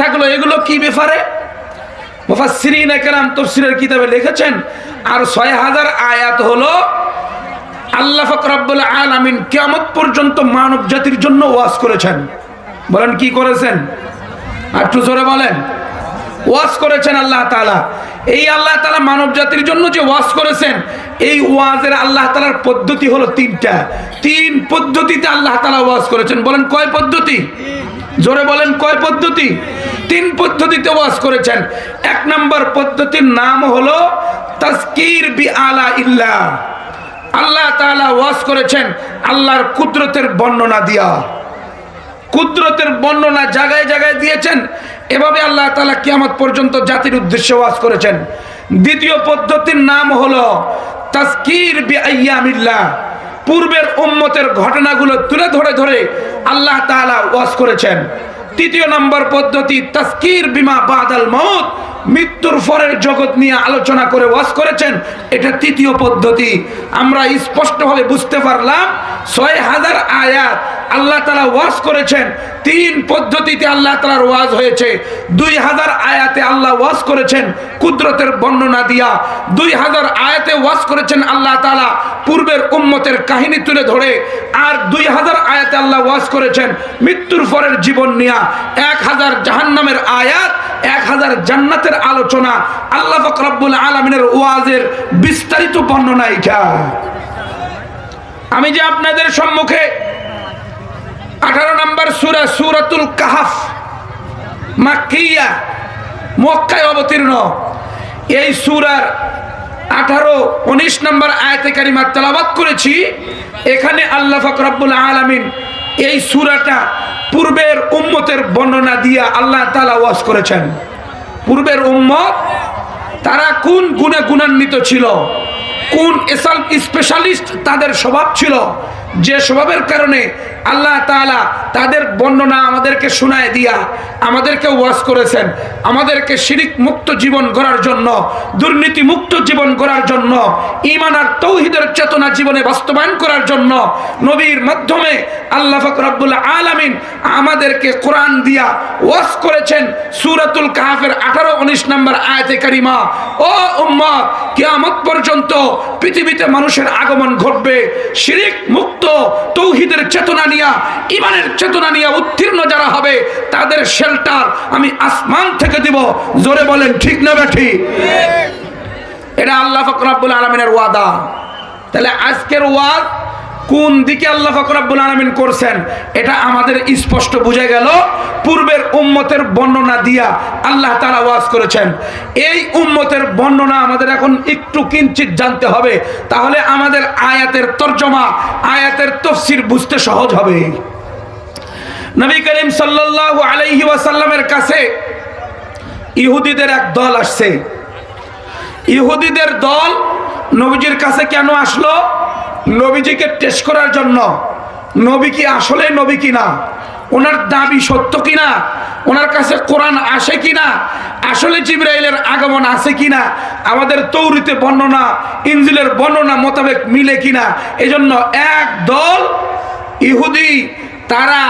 থাকলো, এগুলো কি ব্যাপারে? মুফাসসিরিন কেরাম তাফসীরের কিতাবে লিখেছেন আর 6000 আয়াত হলো আল্লাহ পাক রব্বুল আলামিন কিয়ামত পর্যন্ত মানব জাতির জন্য ওয়াজ করেছেন। বলেন কি করেছেন? একটু জোরে বলেন। ওয়াজ করেছেন আল্লাহ তাআলা। এই আল্লাহ তাআলা মানব জাতির জন্য যে ওয়াজ করেছেন, এই ওয়াজের আল্লাহ তাআলার পদ্ধতি হলো তিনটা। তিন পদ্ধতিতে আল্লাহ তাআলা ওয়াজ করেছেন। বলেন কয় পদ্ধতি? জোরে বলেন কয় পদ্ধতি? তিন পদ্ধতিতে ওয়াজ করেছেন। এক নম্বর পদ্ধতির নাম হলো তাজকির বি আলা ইল্লাহ। আল্লাহ তাআলা ওয়াজ করেছেন আল্লাহর কুদরতের বর্ণনা দিয়া। কুদরতের বর্ণনা জায়গায় জায়গায় দিয়েছেন। এভাবে আল্লাহ তাআলা কিয়ামত পর্যন্ত জাতির উদ্দেশ্যে ওয়াজ করেছেন। দ্বিতীয় পদ্ধতির নাম হলো তাজকির বি আইয়ামিল্লাহ। পূর্বের উম্মতের ঘটনাগুলো তুলে ধরে ধরে আল্লাহ তাআলা ওয়াজ করেছেন। তৃতীয় নম্বর পদ্ধতি তাজকির বিমা বাদাল মউত। মৃত্যুর পরের জগৎ নিয়ে আলোচনা করে ওয়াজ করেছেন। এটা তৃতীয় পদ্ধতি। আমরা স্পষ্টভাবে বুঝতে পারলাম 6000 আয়াত আল্লাহ তাআলা ওয়াজ করেছেন। তিন পদ্ধতিতে আল্লাহ তাআলার ওয়াজ হয়েছে। 2000 আয়াতে আল্লাহ ওয়াজ করেছেন কুদরতের বর্ণনা দিয়া। 2000 আয়াতে ওয়াজ করেছেন আল্লাহ তাআলা পূর্বের উম্মতের কাহিনী তুলে ধরে। আর 2000 আয়াতে আল্লাহ ওয়াজ করেছেন মৃত্যুর পরের জীবন নিয়া। 1000 জাহান্নামের আয়াত, 1000 জান্নাতের আলোচনা। আল্লাহ পাক রব্বুল আলামিনের ওয়াজের বিস্তারিত বর্ণনা এটা। আমি যে আপনাদের সম্মুখে 18 নম্বর সূরা সূরাতুল কাহফ মাক্কিয়া, মক্কায় অবতীর্ণ, এই সূরার 18, 19 নম্বর আয়াতে কারিমা তেলাওয়াত করেছি। এখানে আল্লাহ পাক রব্বুল আলামিন এই সূরাটা পূর্বের উম্মতের বর্ণনা দিয়া আল্লাহ তাআলা ওয়াজ করেছেন। পূর্বের উম্মত তারা কোন গুণে গুণান্বিত ছিল, কোন স্পেশালিস্ট তাদের স্বভাব ছিল, যে স্বভাবের কারণে আল্লাহ তাআলা তাদের বর্ণনা আমাদেরকে শোনায় দিয়া আমাদেরকে ওয়াজ করেছেন। আমাদেরকে শিরিক মুক্ত জীবন গড়ার জন্য, দুর্নীতি মুক্ত জীবন গড়ার জন্য, ঈমান আর তাওহীদের চেতনা জীবনে বাস্তবায়ন করার জন্য নবীর মাধ্যমে আল্লাহ পাক রব্বুল আলামিন আমাদেরকে কোরআন দিয়া ওয়াজ করেছেন। সূরাতুল কাহফের 18, 19 নম্বর আয়াতে কারিমা, ও উম্মত, কিয়ামত পর্যন্ত পৃথিবীতে মানুষের আগমন ঘটবে শিরিক মুক্ত তাওহীদের চেতনা নিয়া, ঈমানের চেতনা নিয়া উত্তীর্ণ যারা হবে তাদের শেল্টার আমি আসমান থেকে দিব। জোরে বলেন ঠিক না ঠিক? এটা আল্লাহ পাক রব্বুল আলামিনের ওয়াদা। তাহলে আজকের ওয়াজ কোন দিকে আল্লাহ পাক রব্বুল আলামিন করছেন এটা আমাদের স্পষ্ট বুঝে গেল। পূর্বের উম্মতের বর্ণনা দিয়া আল্লাহ তাআলা ওয়াজ করেছেন। এই উম্মতের বর্ণনা আমাদের এখন একটু কিঞ্চিত জানতে হবে, তাহলে আমাদের আয়াতের তরজমা, আয়াতের তাফসীর বুঝতে সহজ হবে। নবী করিম সাল্লাল্লাহু আলাইহি ওয়াসাল্লামের কাছে ইহুদিদের এক দল আসছে। ইহুদিদের দল নবীজির কাছে কেন আসলো? নবীজিকে টেস্ট করার জন্য। নবী কি আসলে নবী কিনা, ওনার দাবি সত্য কিনা, ওনার কাছে কোরআন আসে কিনা, আসলে জিবরাইলের আগমন আছে কিনা, আমাদের তৌরাতে বর্ণনা, ইনজিলের বর্ণনা মোতাবেক মিলে কিনা। এজন্য এক দল ইহুদি তারা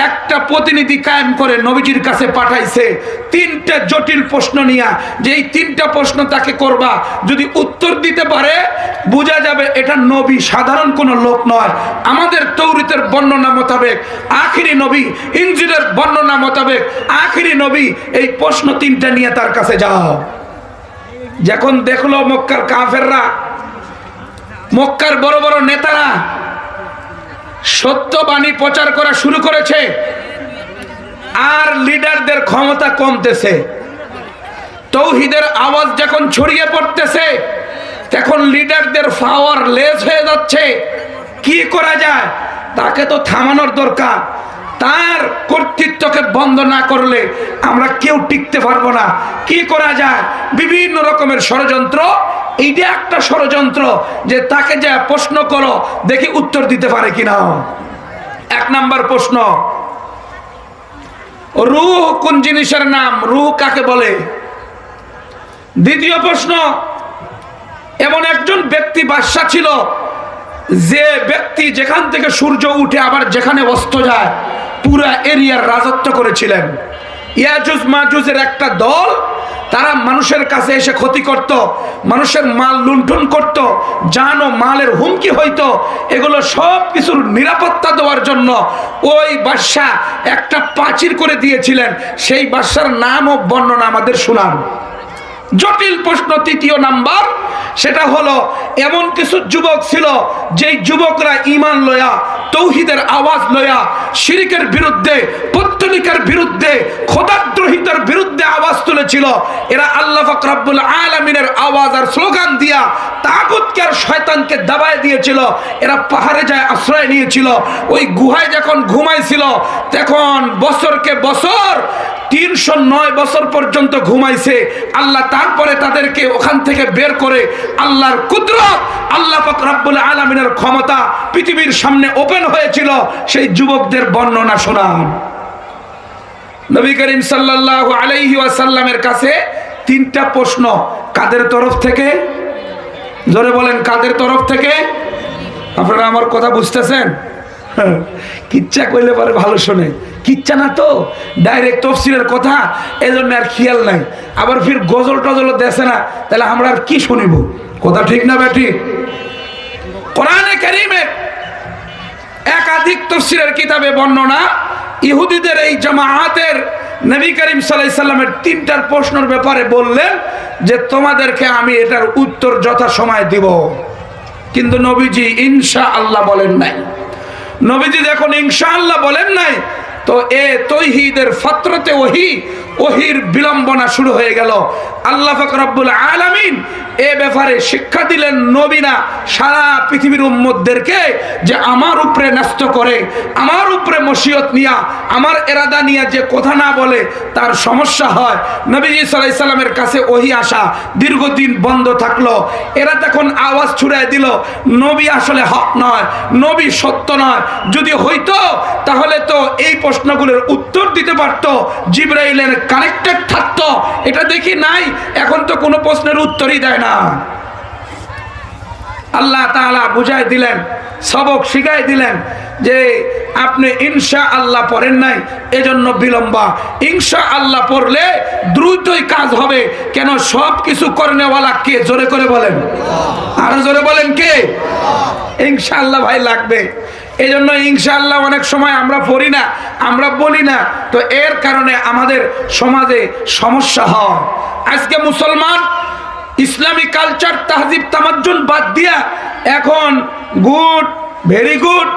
একটা প্রতিনিধি কায়েম করে নবীজির কাছে পাঠাইছে 3টা জটিল প্রশ্ন নিয়ে, যে এই 3টা প্রশ্ন তাকে করবা, যদি উত্তর দিতে পারে বোঝা যাবে এটা নবী, সাধারণ কোনো লোক নয়। আমাদের তৌরাতের বর্ণনা মোতাবেক আখিরি নবী, ইনজিলের বর্ণনা মোতাবেক আখিরি নবী। এই প্রশ্ন 3টা নিয়ে তার কাছে যাও। যখন দেখলো মক্কার কাফেররা, মক্কার বড় বড় নেতারা সত্যবাণী প্রচার করা শুরু করেছে আর লিডারদের ক্ষমতা কমতেছে, তাওহীদের আওয়াজ যখন ছড়িয়ে পড়তেছে তখন লিডারদের পাওয়ার লেস হয়ে যাচ্ছে। কি করা যায়? তাকে তো থামানোর দরকার। তার কর্তৃত্বকে বন্ধ না করলে আমরা কেউ টিকতে পারবো না। কি করা যায়? বিভিন্ন রকমের ষড়যন্ত্র। এইটা একটা ষড়যন্ত্র যে তাকে যা প্রশ্ন করো দেখি উত্তর দিতে পারে কিনা। 1 নাম্বার প্রশ্ন, রূহ কোন জিনিসের নাম, রূহ কাকে বলে? দ্বিতীয় প্রশ্ন, এমন একজন ব্যক্তি বাদশা ছিল যে ব্যক্তি যেখান থেকে সূর্য উঠে আবার যেখানে অস্ত যায় পুরা এরিয়ার রাজত্ব করেছিলেন। ইয়াজুজ মাজুজের একটা দল, তারা মানুষের কাছে এসে ক্ষতি করত, মানুষের মাল লুণ্ঠন করত, জান ও মালের হুমকি হইতো। এগুলো সব কিছুর নিরাপত্তা দেওয়ার জন্য ওই বাদশা একটা প্রাচীর করে দিয়েছিলেন। সেই বাদশার নাম ও বর্ণনা আমাদের শোনান। জটিল প্রশ্ন তৃতীয় নাম্বার, সেটা হলো এমন কিছু যুবক ছিল যেই যুবকরা ঈমান লয়া, তৌহিদের আওয়াজ লয়া, শিরকের বিরুদ্ধে, পত্তলিকার বিরুদ্ধে, খোদাদ্রোহিতার বিরুদ্ধে আওয়াজ তুলেছিল। এরা আল্লাহ পাক রব্বুল আলামিনের আওয়াজ আর স্লোগান দিয়া তাগুতকে আর শয়তানকে দাবায় দিয়েছিল। এরা পাহাড়ে যায় আশ্রয় নিয়েছিল। ওই গুহায় যখন ঘুমাইছিল তখন বছরকে বছর 309 বছর পর্যন্ত ঘুমাইছে। আল্লাহ তারপরে তাদেরকে ওখান থেকে বের করে আল্লাহর কুদরত, আল্লাহ পাক রব্বুল আলামিনের ক্ষমতা পৃথিবীর সামনে ওপেন হয়েছিল। সেই যুবকদের বর্ণনা শোনান। নবী করিম সাল্লাল্লাহু আলাইহি ওয়াসাল্লামের কাছে 3টা প্রশ্ন। কাদের তরফ থেকে? জোরে বলেন, কাদের তরফ থেকে? আপনারা আমার কথা বুঝতেছেন? কিচ্ছা কইলে পরে ভালো শোনে, কিচ্ছা না তো ডাইরেক্ট তফসিরের কথা, এজন্য আর খেয়াল নাই। আবার ফির গজল টজল দেশে না, তাহলে আমরা আর কি শুনিব? কথা ঠিক না বেটি? কোরআনে কারীমের একাধিক তফসিরের কিতাবে বর্ণনা, ইহুদিদের এই জামাআতের নবী করিম সাল্লাল্লাহু আলাইহি সাল্লামের 3টার প্রশ্নের ব্যাপারে বললেন যে তোমাদেরকে আমি এটার উত্তর যথাসময়ে দিব। কিন্তু নবীজি ইনশাআল্লাহ বলেন নাই। নবীজি যখন ইনশাআল্লাহ বলেন নাই, তো তৌহিদের ফাতরাতে ওহির বিলম্বনা শুরু হয়ে গেল। আল্লাহ পাক রব্বুল আলামিন এ ব্যাপারে শিক্ষা দিলেন নবী না, সারা পৃথিবীর উম্মতদেরকে, যে আমার উপরে ন্যস্ত করে, আমার উপরে মশিয়ত নিয়া, আমার এরাদা নিয়া যে কথা না বলে তার সমস্যা হয়। নবীজি সাল্লাল্লাহু আলাইহি সাল্লামের কাছে ওহী আসা দীর্ঘদিন বন্ধ থাকলো। এরা তখন আওয়াজ ছুড়ায় দিল, নবী আসলে হক নয়, নবী সত্য নয়। যদি হইতো তাহলে তো এই প্রশ্নগুলোর উত্তর দিতে পারতো, জিবরাইলের কানেক্টেড থাকতো। এটা দেখি নাই, এখন তো কোনো প্রশ্নের উত্তরই দেয় না। আল্লাহ তাআলা বুঝাই দিলেন, সবক শিখাই দিলেন যে আপনি ইনশাআল্লাহ পড়েন নাই, এজন্য বিলম্বা। ইনশাআল্লাহ পড়লে দ্রুতই কাজ হবে। কেন? সব কিছু করনেওয়ালা কে? জোরে করে বলেন, আরো জোরে বলেন, কে? ইনশাআল্লাহ ভাই লাগবে। এই জন্য ইনশাআল্লাহ অনেক সময় আমরা পড়ি না, আমরা বলি না, তো এর কারণে আমাদের সমাজে সমস্যা হয়। আজকে মুসলমান ইসলামী কালচার, তাহজিব, তামাজ্জুন বাদ দিয়া এখন গুড, ভেরি গুড,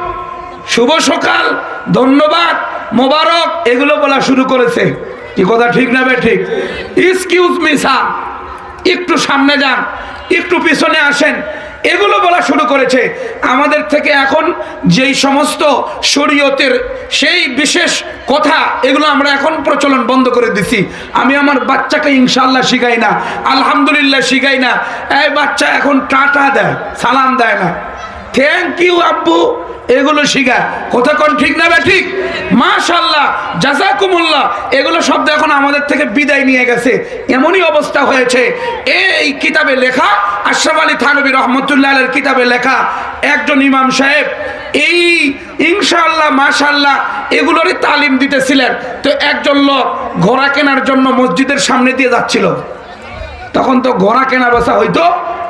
শুভ সকাল, ধন্যবাদ, মোবারক এগুলো বলা শুরু করেছে। কি কথা ঠিক না বে ঠিক? এক্সকিউজ মি স্যার, একটু সামনে যান, একটু পিছনে আসেন, এগুলো বলা শুরু করেছে। আমাদের থেকে এখন যেই সমস্ত শরীয়তের সেই বিশেষ কথা, এগুলো আমরা এখন প্রচলন বন্ধ করে দিছি। আমি আমার বাচ্চাকে ইনশাআল্লাহ শিখাই না, আলহামদুলিল্লাহ শিখাই না। এই বাচ্চা এখন টাটা দেয়, সালাম দেয় না, থ্যাংক ইউ আব্বু, এগুলো শিখা। কথা কোন ঠিক না বা ঠিক? মাশাআল্লাহ, জাযাকুমুল্লাহ, এগুলো শব্দ এখন আমাদের থেকে বিদায় নিয়ে গেছে। এমনই অবস্থা হয়েছে। এই কিতাবে লেখা, আশরাফ আলী থানভী রহমতুল্লাহ আলাইহির কিতাবে লেখা, একজন ইমাম সাহেব এই ইনশাআল্লাহ, মাশাআল্লাহ এগুলোরই তালিম দিতেছিলেন। তো একজন লোক ঘোড়া কেনার জন্য মসজিদের সামনে দিয়ে যাচ্ছিল। তখন তো ঘোড়া কেনা বেচা হইতো,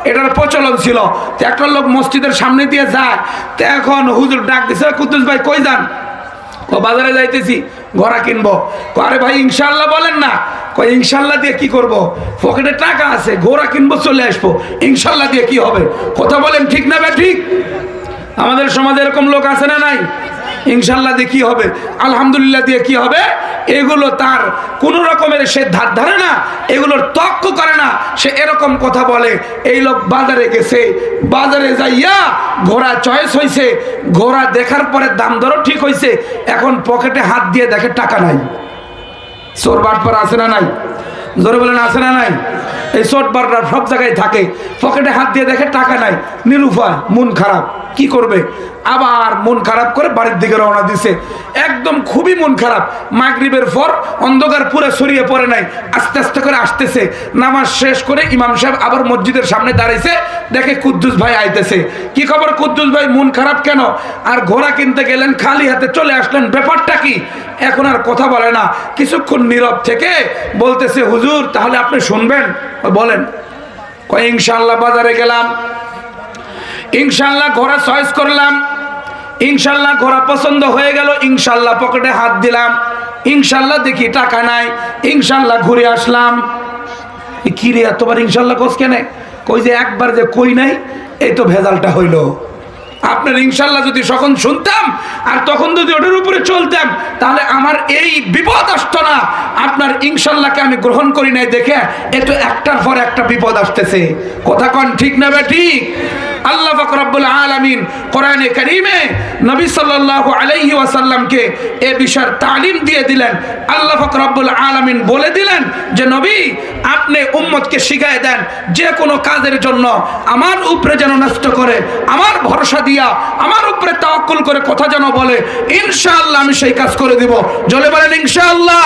এটার প্রচলন ছিল। তো একটা লোক মসজিদের সামনে দিয়ে যায়, তো এখন হুজুর ডাক দিছে, কুদ্দুস ভাই কই যান? ও বাজারে যাইতেছি, ঘোড়া কিনবো। আরে ভাই ইনশাআল্লাহ বলেন না। কই ইনশাআল্লাহ দিয়ে কি করব? পকেটে টাকা আছে, ঘোড়া কিনবো, চলে আসবো, ইনশাআল্লাহ দিয়ে কি হবে? কথা বলেন ঠিক না বে ঠিক? আমাদের সমাজে এরকম লোক আছে না নাই? ইনশাআল্লাহ দিয়ে কি হবে, আলহামদুলিল্লাহ দিয়ে কি হবে, এগুলো তার কোন রকমের সে ধার ধারে না, এগুলোর তক্ক করে না, সে এরকম কথা বলে। এই লোক বাজারে গেছে, বাজারে যাইয়া ঘোড়া চয়েস হয়েছে, ঘোড়া দেখার পরে দাম দরও ঠিক হয়েছে, এখন পকেটে হাত দিয়ে দেখে টাকা নাই। চোর বাটপার আছে না নাই? জোরে বলেন, আছে না নাই? এই চোর বাটপার সব জায়গায় থাকে, পকেটে হাত দিয়ে দেখে টাকা নাই, নিরুপায়, মন খারাপ, কি করবে? আবার মন খারাপ করে বাড়ির দিকে রওনা দিছে। একদম খুবই মন খারাপ। মাগরিবের পর অন্ধকার পুরো ছড়িয়ে পড়ে নাই, আস্তে আস্তে করে আসতেছে। নামাজ শেষ করে ইমাম সাহেব আবার মসজিদের সামনে দাঁড়াইছে, দেখে কুদ্দুস ভাই আইতেছে। কি খবর কুদ্দুস ভাই, মন খারাপ কেন? আর ঘোড়া কিনতে গেলেন, খালি হাতে চলে আসলেন, ব্যাপারটা কি? এখন আর কথা বলে না। কিছুক্ষণ নীরব থেকে বলতেছে, হুজুর তাহলে আপনি শুনবেন? বলেন। কয় ইনশাআল্লাহ। বাজারে গেলাম, ইনশাআল্লাহ ঘোড়া চয়েস করলাম, ইনশাআল্লাহ ঘোড়া পছন্দ হয়ে গেল, ইনশাআল্লাহ পকেটে হাত দিলাম, ইনশাআল্লাহ দেখি টাকা নাই, ইনশাআল্লাহ ঘুরে আসলাম। কি রে এতবার ইনশাআল্লাহ কোস কেনে? কই যে একবার যে কই নাই, এই তো ভেজালটা হইল। আপনার ইনশাআল্লাহ যদি তখন শুনতাম আর তখন যদি ওটার উপরে চলতাম, তাহলে আমার এই বিপদ আসতো না। আপনার ইনশাআল্লাহকে আমি গ্রহণ করি নাই দেখে এ তো একটার পর একটা বিপদ আসতেছে। কথা কন ঠিক না ঠিক? আল্লাহ পাক রব্বুল আলামিন কোরআনে কারীমে নবী সাল্লাল্লাহু আলাইহি ওয়াসাল্লামকে এই বিষয়ের তালিম দিয়ে দিলেন। আল্লাহ পাক রব্বুল আলামিন বলে দিলেন যে নবী আপনি উম্মতকে শিখায় দেন যে কোনো কাজের জন্য আমার উপরে যেন নষ্ট করে, আমার ভরসা দিয়া আমার উপরে তাওয়াক্কুল করে কথা যেন বলে, ইনশাআল্লাহ আমি সেই কাজ করে দিব। জলে বলেন ইনশাআল্লাহ।